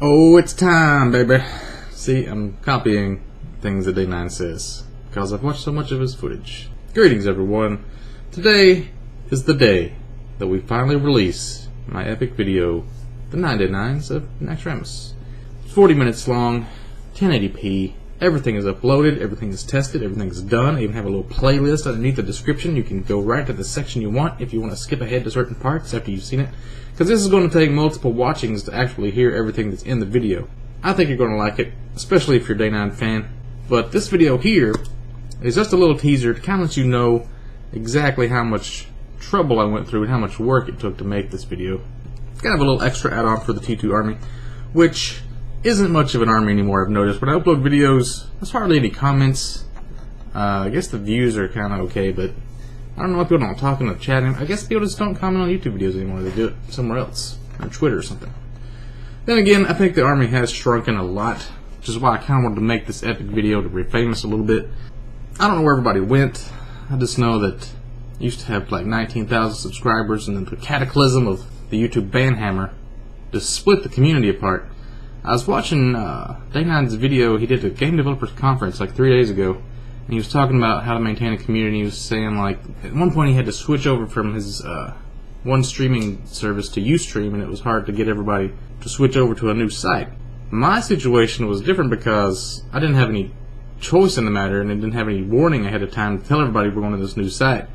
Oh, it's time, baby. See, I'm copying things that Day 9 says because I've watched so much of his footage. Greetings, everyone. Today is the day that we finally release my epic video, the 9 Day 9s of Naxx. It's 40 minutes long, 1080p. Everything is uploaded, everything is tested, everything is done. I even have a little playlist underneath the description. You can go right to the section you want if you want to skip ahead to certain parts after you've seen it. Because this is going to take multiple watchings to actually hear everything that's in the video. I think you're going to like it, especially if you're a Day 9 fan. But this video here is just a little teaser to kind of let you know exactly how much trouble I went through and how much work it took to make this video. It's kind of a little extra add-on for the T2 Army, which isn't much of an army anymore, I've noticed. When I upload videos, there's hardly any comments. I guess the views are kind of okay, but I don't know why people don't talk in the chat. I guess people just don't comment on YouTube videos anymore. They do it somewhere else, on Twitter or something. Then again, I think the army has shrunken a lot, which is why I kind of wanted to make this epic video to be famous a little bit. I don't know where everybody went. I just know that I used to have like 19,000 subscribers, and then the cataclysm of the YouTube banhammer just split the community apart. I was watching Day 9's video. He did a game developers conference like 3 days ago, and he was talking about how to maintain a community. He was saying, like, at one point he had to switch over from his one streaming service to Ustream, and it was hard to get everybody to switch over to a new site. My situation was different because I didn't have any choice in the matter, and I didn't have any warning ahead of time to tell everybody we're going to this new site.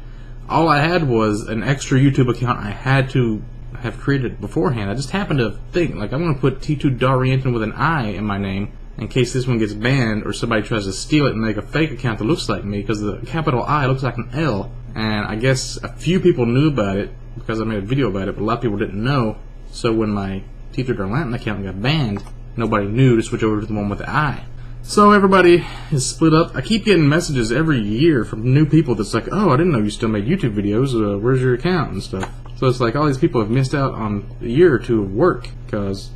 All I had was an extra YouTube account I had to have created beforehand. I just happened to think, like, I'm going to put T2 Darienton with an I in my name in case this one gets banned or somebody tries to steal it and make a fake account that looks like me, because the capital I looks like an L, and I guess a few people knew about it because I made a video about it, but a lot of people didn't know. So when my T2 Darienton account got banned, nobody knew to switch over to the one with the I. So everybody is split up. I keep getting messages every year from new people that's like, oh, I didn't know you still made YouTube videos, where's your account and stuff. So it's like all these people have missed out on a year or two of work because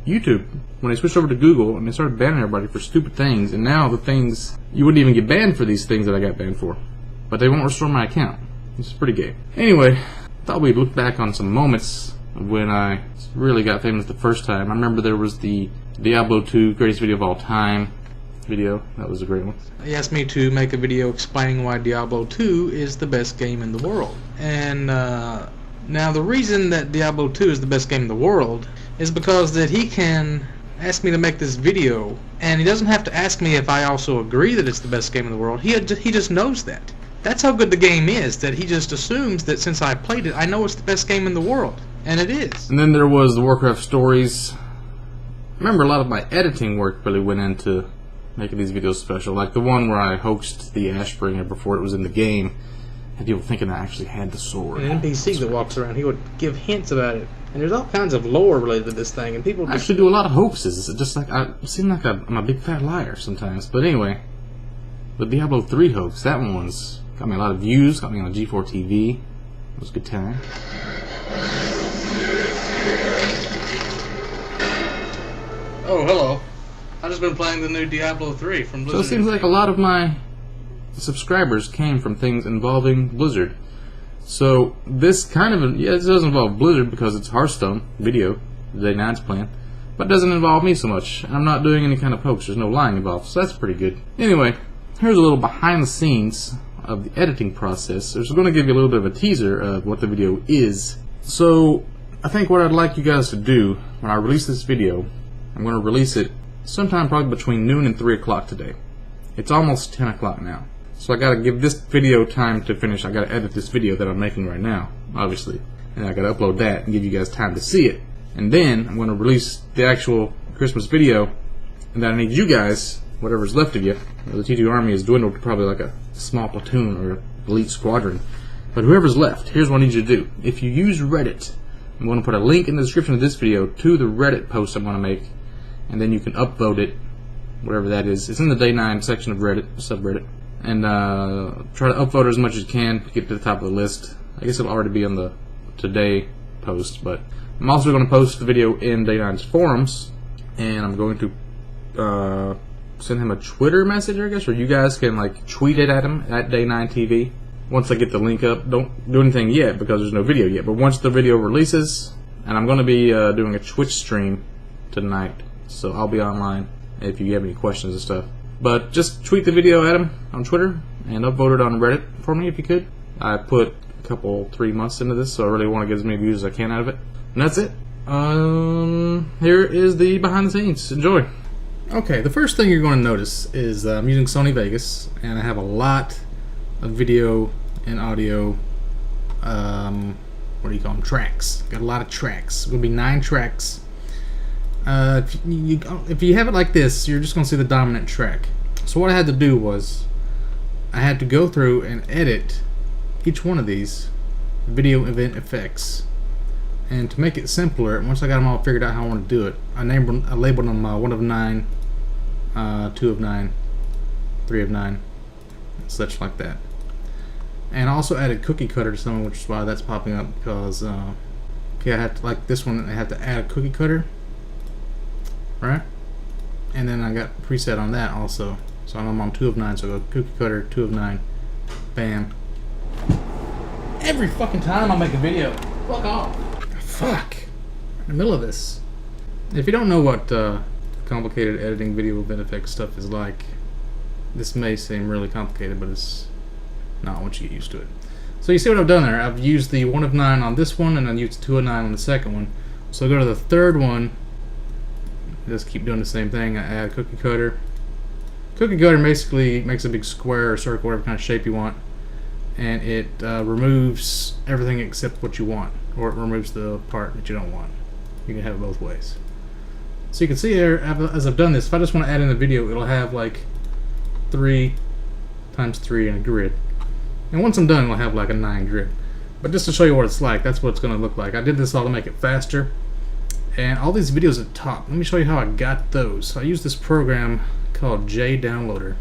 YouTube, when they switched over to Google and they started banning everybody for stupid things, and now the things, you wouldn't even get banned for these things that I got banned for, but they won't restore my account. It's pretty gay. Anyway, I thought we'd look back on some moments of when I really got famous the first time. I remember there was the Diablo 2 greatest video of all time video. That was a great one. He asked me to make a video explaining why Diablo 2 is the best game in the world. And now the reason that Diablo 2 is the best game in the world is because that he can ask me to make this video, and he doesn't have to ask me if I also agree that it's the best game in the world. He just knows that. That's how good the game is, that he just assumes that since I played it, I know it's the best game in the world. And it is. And then there was the Warcraft stories. I remember a lot of my editing work really went into making these videos special, like the one where I hoaxed the Ashbringer before it was in the game, and people thinking I actually had the sword. An NPC that walks around, he would give hints about it, and there's all kinds of lore related to this thing, and people just actually do a lot of hoaxes. It's just like I seem like I'm a big fat liar sometimes. But anyway, the Diablo 3 hoax, that one's got me a lot of views, got me on G4 TV. It was a good time. Oh, hello. I've just been playing the new Diablo 3 from Blizzard. So it seems like a lot of my subscribers came from things involving Blizzard. So this kind of, yeah, it does involve Blizzard because it's Hearthstone video, the Day 9's playing, but it doesn't involve me so much. I'm not doing any kind of hoax. There's no lying involved, so that's pretty good. Anyway, here's a little behind the scenes of the editing process. There's going to give you a little bit of a teaser of what the video is. So I think what I'd like you guys to do when I release this video, I'm going to release it sometime probably between noon and 3 o'clock today. It's almost 10 o'clock now. So I gotta give this video time to finish. I gotta edit this video that I'm making right now, obviously. And I gotta upload that and give you guys time to see it. And then I'm gonna release the actual Christmas video. And then I need you guys, whatever's left of you. The T2 Army has dwindled to probably like a small platoon or elite squadron. But whoever's left, here's what I need you to do. If you use Reddit, I'm gonna put a link in the description of this video to the Reddit post I'm gonna make. And then you can upvote it, whatever that is. It's in the Day 9 section of Reddit, subreddit. And try to upvote as much as you can to get to the top of the list. I guess it'll already be on the today post, but I'm also going to post the video in Day 9's forums, and I'm going to send him a Twitter message, I guess, or you guys can like tweet it at him at Day 9 TV. Once I get the link up, don't do anything yet because there's no video yet. But once the video releases, and I'm going to be doing a Twitch stream tonight so I'll be online if you have any questions and stuff. But just tweet the video at him on Twitter and upvote it on Reddit for me if you could. I put a couple 3 months into this, so I really want to get as many views as I can out of it. And that's it. Here is the behind the scenes. Enjoy. Okay, the first thing you're going to notice is I'm using Sony Vegas, and I have a lot of video and audio, what do you call them, tracks. Got a lot of tracks. It's going to be 9 tracks. If you have it like this, you're just going to see the dominant track. So what I had to do was, I had to go through and edit each one of these video event effects. And to make it simpler, once I got them all figured out how I want to do it, I labeled them 1 of 9, 2 of 9, 3 of 9, and such like that. And I also added cookie cutter to some, which is why that's popping up, because okay, I have to, like this one, I have to add a cookie cutter, right? And then I got preset on that also. So I'm on 2 of 9, so I go cookie cutter, 2 of 9, bam. Every fucking time I make a video, fuck off. Fuck. In the middle of this. If you don't know what complicated editing video event effects stuff is like, this may seem really complicated, but it's not once you get used to it. So you see what I've done there. I've used the 1 of 9 on this one, and I used 2 of 9 on the second one. So I go to the third one, just keep doing the same thing. I add cookie cutter. Cookie cutter basically makes a big square or circle, whatever kind of shape you want, and it removes everything except what you want, or it removes the part that you don't want. You can have it both ways. So you can see here, as I've done this, if I just want to add in a video, it'll have like 3 times 3 in a grid. And once I'm done, it'll have like a 9 grid. But just to show you what it's like, that's what it's going to look like. I did this all to make it faster. And all these videos at the top, let me show you how I got those. So I use this program called JDownloader.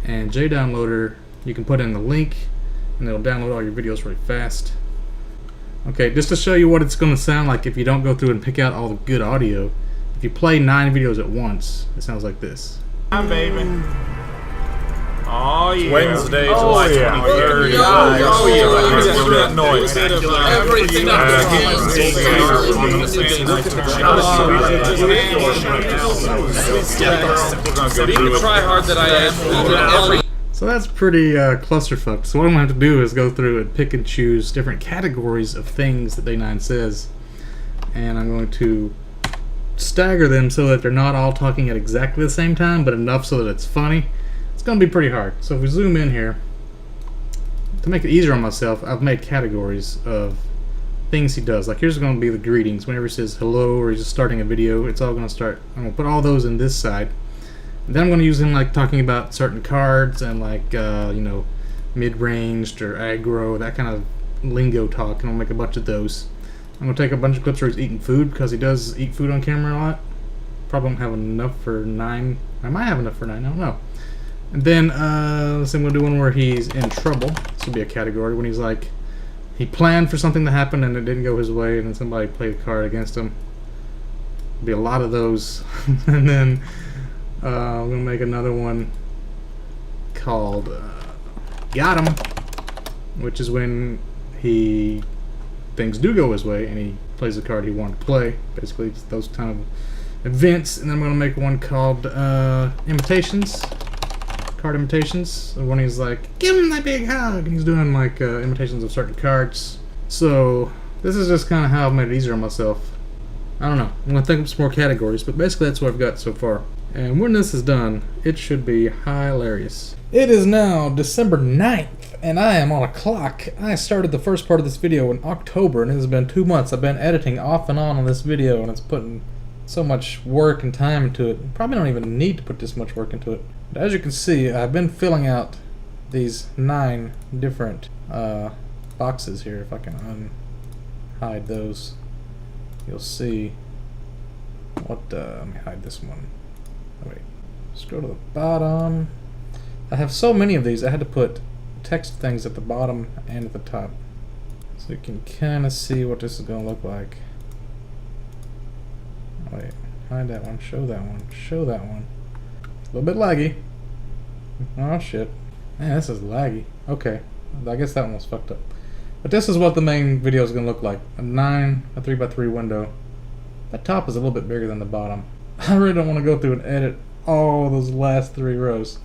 And JDownloader, you can put in the link, and it'll download all your videos really fast. Okay, just to show you what it's going to sound like if you don't go through and pick out all the good audio. If you play 9 videos at once, it sounds like this. Hi, baby. Oh, yeah. Wednesday, July 23rd. Oh, yeah. Listen to that noise. Everything Being the tryhard that I am, So that's pretty clusterfuck. So what I'm going to have to do is go through and pick and choose different categories of things that Day9 says. And I'm going to stagger them so that they're not all talking at exactly the same time, but enough so that it's funny. It's going to be pretty hard. So if we zoom in here, to make it easier on myself, I've made categories of things he does. Like here's going to be the greetings. Whenever he says hello or he's just starting a video, it's all going to start. I'm going to put all those in this side. And then I'm going to use him like talking about certain cards and like you know, mid-ranged or aggro, that kind of lingo talk, and I'll make a bunch of those. I'm going to take a bunch of clips where he's eating food, because he does eat food on camera a lot. Probably won't have enough for 9. I might have enough for 9, I don't know. And then let's see, I'm going to do one where he's in trouble. This would be a category when he's like, he planned for something to happen and it didn't go his way, and then somebody played a card against him. There'll be a lot of those. And then I'm going to make another one called Got Him, which is when things do go his way and he plays the card he wanted to play. Basically, it's those kind of events. And then I'm going to make one called Imitations. Card imitations. When he's like, give him that big hug, and he's doing like imitations of certain cards. So this is just kind of how I've made it easier on myself. I don't know. I'm going to think of some more categories, but basically that's what I've got so far. And when this is done, it should be hilarious. It is now December 9th, and I am on a clock. I started the first part of this video in October, and it has been 2 months. I've been editing off and on this video, and it's putting so much work and time into it. Probably don't even need to put this much work into it. But as you can see, I've been filling out these 9 different boxes here. If I can unhide those, you'll see what, let me hide this one. Oh, wait, let's go to the bottom. I have so many of these, I had to put text things at the bottom and at the top. So you can kind of see what this is going to look like. Wait, hide that one, show that one, show that one. A little bit laggy. Oh shit. Man, this is laggy. Okay, I guess that one was fucked up. But this is what the main video is going to look like. A 3x3 window. That top is a little bit bigger than the bottom. I really don't want to go through and edit all those last 3 rows.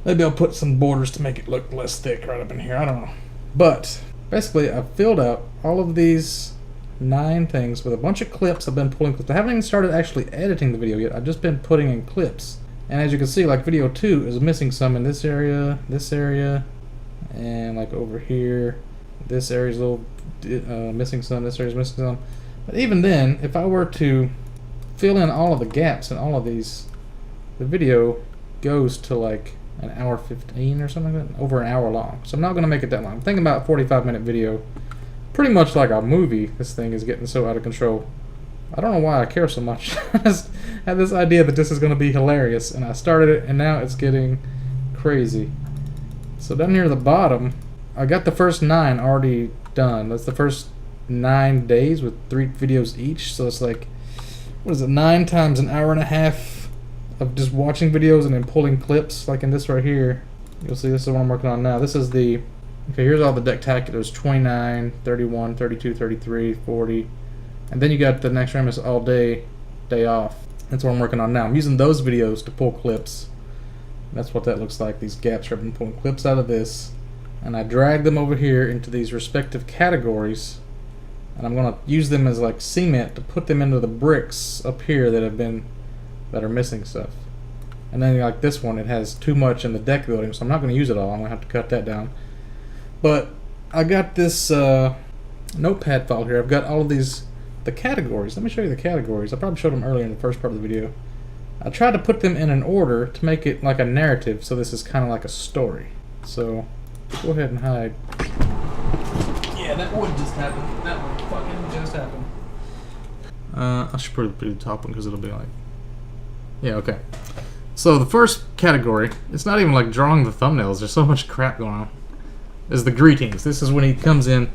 Maybe I'll put some borders to make it look less thick right up in here. I don't know. But basically, I've filled out all of these 9 things with a bunch of clips. I've been pulling clips. I haven't even started actually editing the video yet. I've just been putting in clips. And as you can see, like video 2 is missing some in this area, and like over here. This area's a little missing some, this area's missing some. But even then, if I were to fill in all of the gaps in all of these, the video goes to like an hour 15 or something like that, over an hour long. So I'm not going to make it that long. I'm thinking about a 45-minute video, pretty much like a movie. This thing is getting so out of control. I don't know why I care so much. I just had this idea that this is going to be hilarious, and I started it, and now it's getting crazy. So down here at the bottom, I got the first 9 already done. That's the first 9 days with 3 videos each. So it's like, what is it, 9 times an hour and a half of just watching videos and then pulling clips, like in this right here. You'll see this is what I'm working on now. This is the, okay, here's all the decktaculars, 29, 31, 32, 33, 40. And then you got the Naxx Ramus all day, day off. That's what I'm working on now. I'm using those videos to pull clips. That's what that looks like, these gaps. I've been pulling clips out of this, and I drag them over here into these respective categories, and I'm going to use them as like cement to put them into the bricks up here that are missing stuff. And then like this one, it has too much in the deck building, so I'm not going to use it all. I'm going to have to cut that down. But I got this notepad file here. I've got all of these, the categories. Let me show you the categories. I probably showed them earlier in the first part of the video. I tried to put them in an order to make it like a narrative, so this is kind of like a story. So go ahead and hide. Yeah, that would just happen. That would fucking just happen. I should put the top one because it'll be like, yeah, okay. So the first category, it's not even like drawing the thumbnails. There's so much crap going on. Is the greetings. This is when he comes in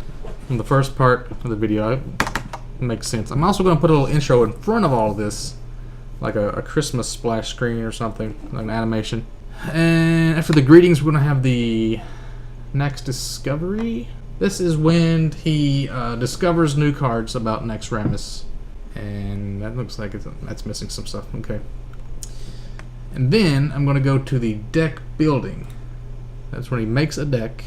the first part of the video. It makes sense. I'm also going to put a little intro in front of all of this, like a Christmas splash screen or something, like an animation. And after the greetings, we're going to have the Naxx discovery. This is when he discovers new cards about Naxx Ramus. And that looks like that's missing some stuff. Okay. And then I'm going to go to the deck building. That's when he makes a deck.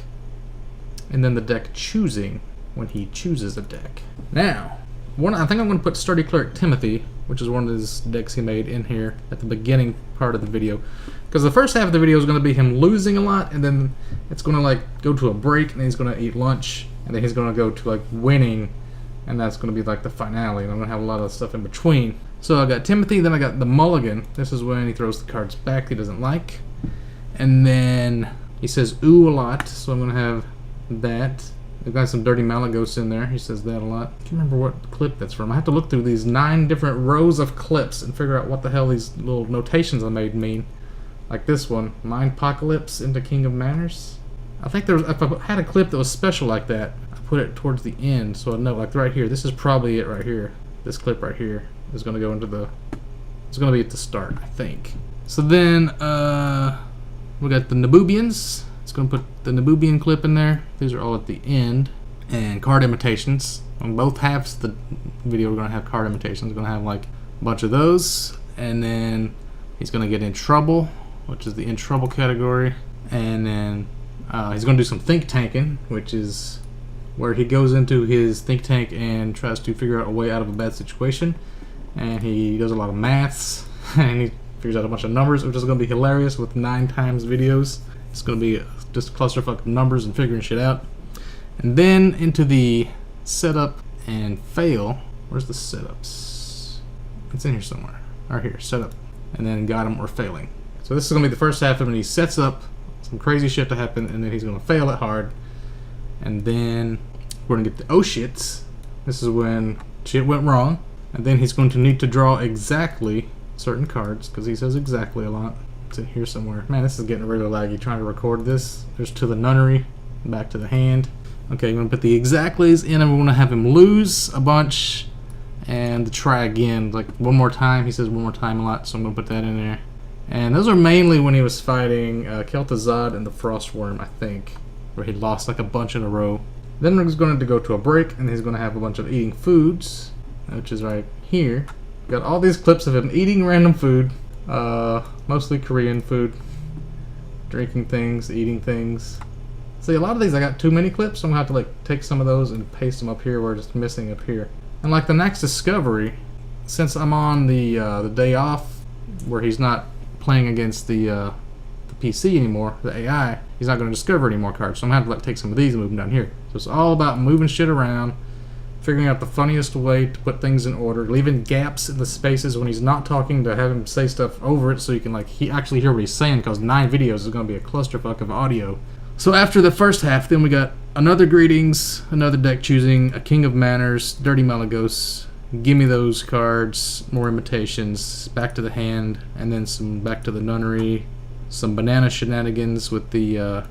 And then the deck choosing, when he chooses a deck. Now, I think I'm going to put Sturdy Cleric Timothy, which is one of his decks he made, in here at the beginning part of the video. Because the first half of the video is going to be him losing a lot, and then it's going to like go to a break, and then he's going to eat lunch, and then he's going to go to like winning, and that's going to be like the finale, and I'm going to have a lot of stuff in between. So I got Timothy, then I got the mulligan. This is when he throws the cards back he doesn't like. And then he says ooh a lot, so I'm going to have that. They've got some Dirty Malagos in there. He says that a lot. I can't remember what clip that's from. I have to look through these 9 different rows of clips and figure out what the hell these little notations I made mean. Like this one, Mindpocalypse into King of Manners. I think if I had a clip that was special like that, I put it towards the end so I know, like right here. This is probably it right here. This clip right here is going to go into the, it's going to be at the start, I think. So then, we got the Nabubians. It's going to put the Nabubian clip in there. These are all at the end. And card imitations. On both halves of the video, we're going to have card imitations. We're going to have like a bunch of those. And then he's going to get in trouble, which is the in trouble category. And then he's going to do some think tanking, which is where he goes into his think tank and tries to figure out a way out of a bad situation. And he does a lot of maths. And he figures out a bunch of numbers, which is going to be hilarious with 9 times videos. It's going to be just a clusterfuck of numbers and figuring shit out. And then into the setup and fail. Where's the setups? It's in here somewhere. Right here, setup. And then got him or failing. So this is going to be the first half of when he sets up some crazy shit to happen, and then he's going to fail it hard. And then we're going to get the oh shits. This is when shit went wrong. And then he's going to need to draw exactly certain cards, because he says exactly a lot. It's in here somewhere. Man, this is getting really laggy trying to record this. There's to the nunnery, back to the hand. Okay, I'm going to put the exactlies in, and we're going to have him lose a bunch and try again, like one more time. He says one more time a lot, so I'm going to put that in there. And those are mainly when he was fighting Kel'Thuzad and the Frostworm, I think, where he lost like a bunch in a row. Then he's going to go to a break, and he's going to have a bunch of eating foods, which is right here. Got all these clips of him eating random food, mostly Korean food, drinking things, eating things. See, a lot of these I got too many clips, so I'm gonna have to like take some of those and paste them up here where it's missing up here. And like the Naxx Discovery, since I'm on the day off where he's not playing against the PC anymore, the AI, he's not going to discover any more cards. So I'm going to have to like take some of these and move them down here. So it's all about moving shit around, figuring out the funniest way to put things in order, leaving gaps in the spaces when he's not talking to have him say stuff over it so you can like actually hear what he's saying, because 9 videos is going to be a clusterfuck of audio. So after the first half, then we got another greetings, another deck choosing, a King of Manners, Dirty Malagos, Gimme Those cards, more imitations, back to the hand, and then some back to the nunnery, some banana shenanigans with the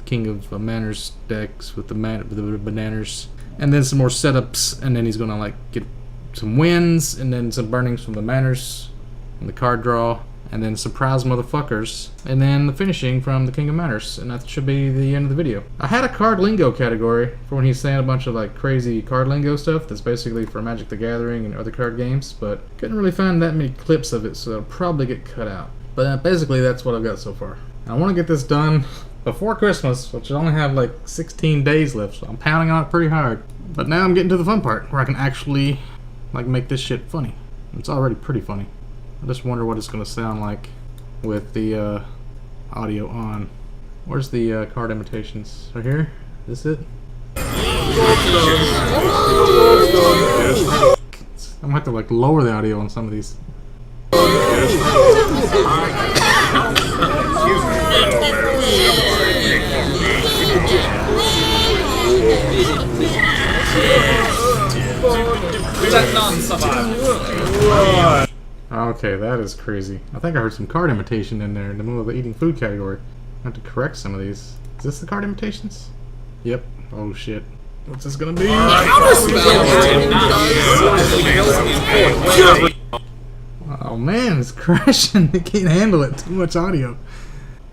King of Manners decks with the bananas, and then some more setups, and then he's gonna like get some wins, and then some burnings from the Manners, and the card draw, and then surprise motherfuckers, and then the finishing from the King of Manners, and that should be the end of the video. I had a card lingo category for when he's saying a bunch of like crazy card lingo stuff that's basically for Magic the Gathering and other card games, but couldn't really find that many clips of it, so it'll probably get cut out. But basically that's what I've got so far. I want to get this done before Christmas, which I only have like 16 days left, so I'm pounding on it pretty hard. But now I'm getting to the fun part, where I can actually like make this shit funny. It's already pretty funny. I just wonder what it's going to sound like with the audio on. Where's the card imitations? Right here? Is this it? I'm going to have to like lower the audio on some of these. That non-survival. Okay, that is crazy. I think I heard some card imitation in there in the middle of the eating food category. I have to correct some of these. Is this the card imitations? Yep. Oh shit. What's this gonna be? Oh man, it's crashing. It can't handle it. Too much audio.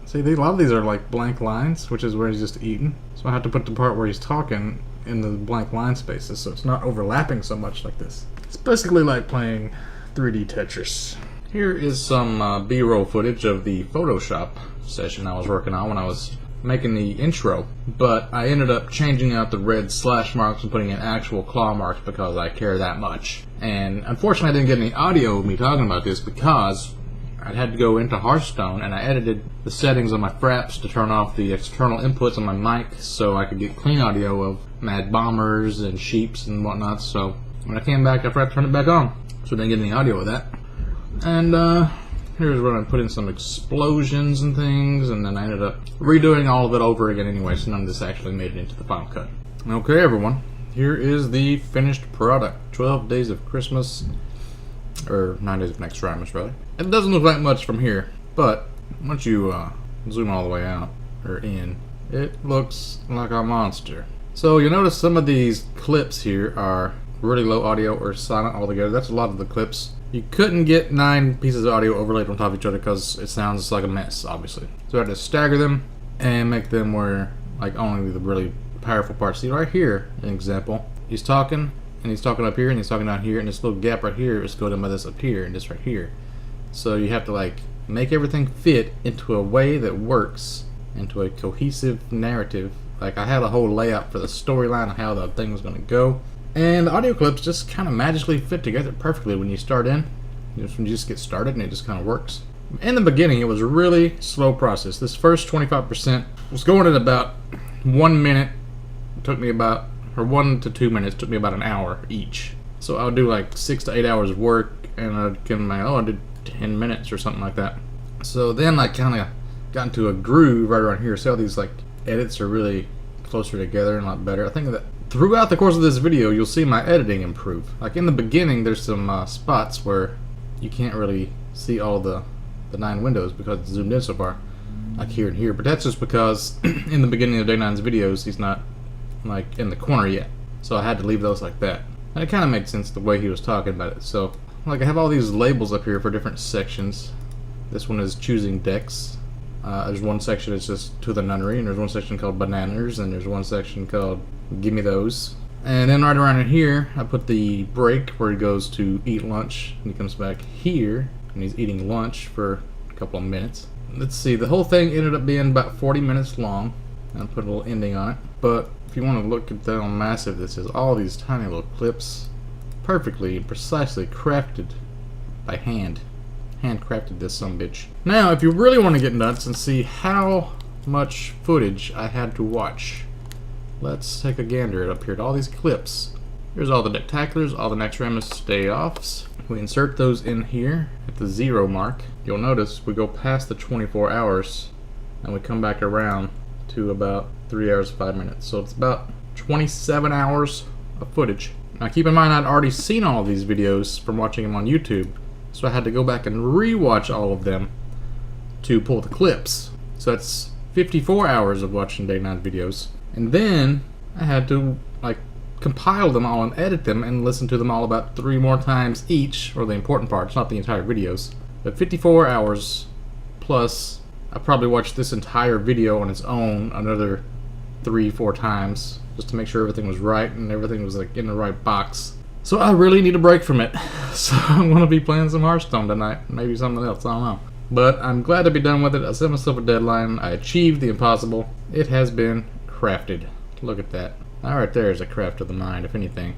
See, a lot of these are like blank lines, which is where he's just eating. So I have to put the part where he's talking in the blank line spaces, so it's not overlapping so much like this. It's basically like playing 3D Tetris. Here is some B-roll footage of the Photoshop session I was working on when I was making the intro, but I ended up changing out the red slash marks and putting in actual claw marks because I care that much. And unfortunately I didn't get any audio of me talking about this because I had to go into Hearthstone and I edited the settings on my fraps to turn off the external inputs on my mic so I could get clean audio of Mad Bombers and Sheeps and whatnot. So when I came back, I forgot to turn it back on, so I didn't get any audio of that. And here's where I put in some explosions and things, and then I ended up redoing all of it over again anyway, so none of this actually made it into the final cut. Okay everyone, here is the finished product. 12 Days of Christmas, or 9 Days of Naxx rather. It doesn't look like much from here, but once you zoom all the way out, or in, it looks like a monster. So you'll notice some of these clips here are really low audio or silent altogether. That's a lot of the clips. You couldn't get 9 pieces of audio overlaid on top of each other because it sounds like a mess, obviously. So I had to stagger them and make them where like only the really powerful parts. See right here, an example. He's talking, and he's talking up here, and he's talking down here, and this little gap right here is filled in by this up here and this right here. So you have to like make everything fit into a way that works, into a cohesive narrative. Like I had a whole layout for the storyline of how the thing was going to go. And the audio clips just kind of magically fit together perfectly when you start in. When you just get started and it just kind of works. In the beginning, it was a really slow process. This first 25% was going at about 1 minute. It took me about, or 1 to 2 minutes, took me about an hour each. So I would do like 6 to 8 hours of work, and I'd give my, I did 10 minutes or something like that. So then I kind of got into a groove right around here. See how these like edits are really closer together and a lot better. I think that throughout the course of this video, you'll see my editing improve. Like in the beginning, there's some spots where you can't really see all the 9 windows because it's zoomed in so far, like here and here. But that's just because in the beginning of Day 9's videos, he's not like in the corner yet. So I had to leave those like that. And it kind of made sense the way he was talking about it. So like I have all these labels up here for different sections. This one is choosing decks. There's one section that's just to the nunnery, and there's one section called bananas, and there's one section called gimme those. And then right around in here, I put the break where he goes to eat lunch, and he comes back here, and he's eating lunch for a couple of minutes. Let's see, the whole thing ended up being about 40 minutes long. I'll put a little ending on it. But if you want to look at how massive this is, all these tiny little clips, perfectly and precisely crafted by hand. Handcrafted this sumbitch. Now, if you really want to get nuts and see how much footage I had to watch, let's take a gander up here at all these clips. Here's all the Decktaculars, all the Naxx Ramus Day Offs. We insert those in here at the 0 mark. You'll notice we go past the 24 hours and we come back around to about 3 hours 5 minutes. So it's about 27 hours of footage. Now keep in mind I'd already seen all of these videos from watching them on YouTube, so I had to go back and re-watch all of them to pull the clips. So that's 54 hours of watching Day 9 videos. And then I had to compile them all and edit them and listen to them all about 3 more times each, or the important parts, not the entire videos. But 54 hours plus, I probably watched this entire video on its own another 3-4 times just to make sure everything was right and everything was in the right box. So I really need a break from it. So I'm going to be playing some Hearthstone tonight, maybe something else, I don't know. But I'm glad to be done with it. I set myself a deadline. I achieved the impossible. It has been crafted. Look at that. That right there is a craft of the mind, if anything.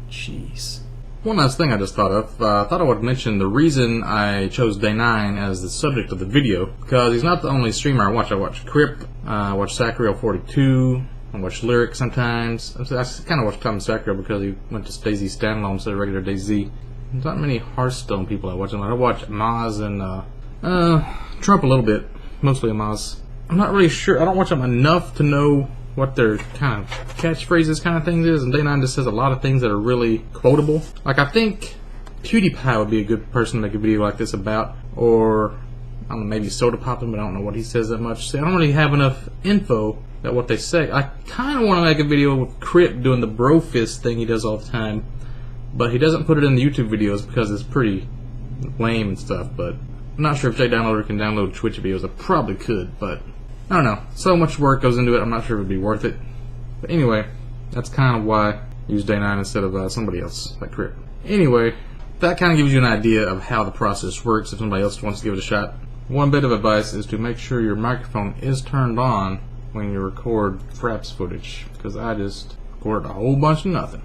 Jeez. One last thing I just thought of. I thought I would mention the reason I chose Day 9 as the subject of the video, because he's not the only streamer I watch. I watch Crip, I watch Sacriel42, I watch Lyric sometimes. I kind of watch Tom Sacriel because he went to DayZ standalone instead of regular DayZ. There's not many Hearthstone people I watch. I watch Maz and Trump a little bit, mostly Maz. I'm not really sure. I don't watch them enough to know what their kind of catchphrases kind of things is, and Day 9 just says a lot of things that are really quotable. Like, I think PewDiePie would be a good person to make a video like this about, or I don't know, maybe Soda Poppin', but I don't know what he says that much. See, I don't really have enough info about what they say. I kind of want to make a video with Crip doing the bro fist thing he does all the time, but he doesn't put it in the YouTube videos because it's pretty lame and stuff. But I'm not sure if JDownloader can download Twitch videos. I probably could, but I don't know. So much work goes into it, I'm not sure it would be worth it. But anyway, that's kind of why I use Day 9 instead of somebody else, like Crip. Anyway, that kind of gives you an idea of how the process works if somebody else wants to give it a shot. One bit of advice is to make sure your microphone is turned on when you record Fraps footage, because I just recorded a whole bunch of nothing.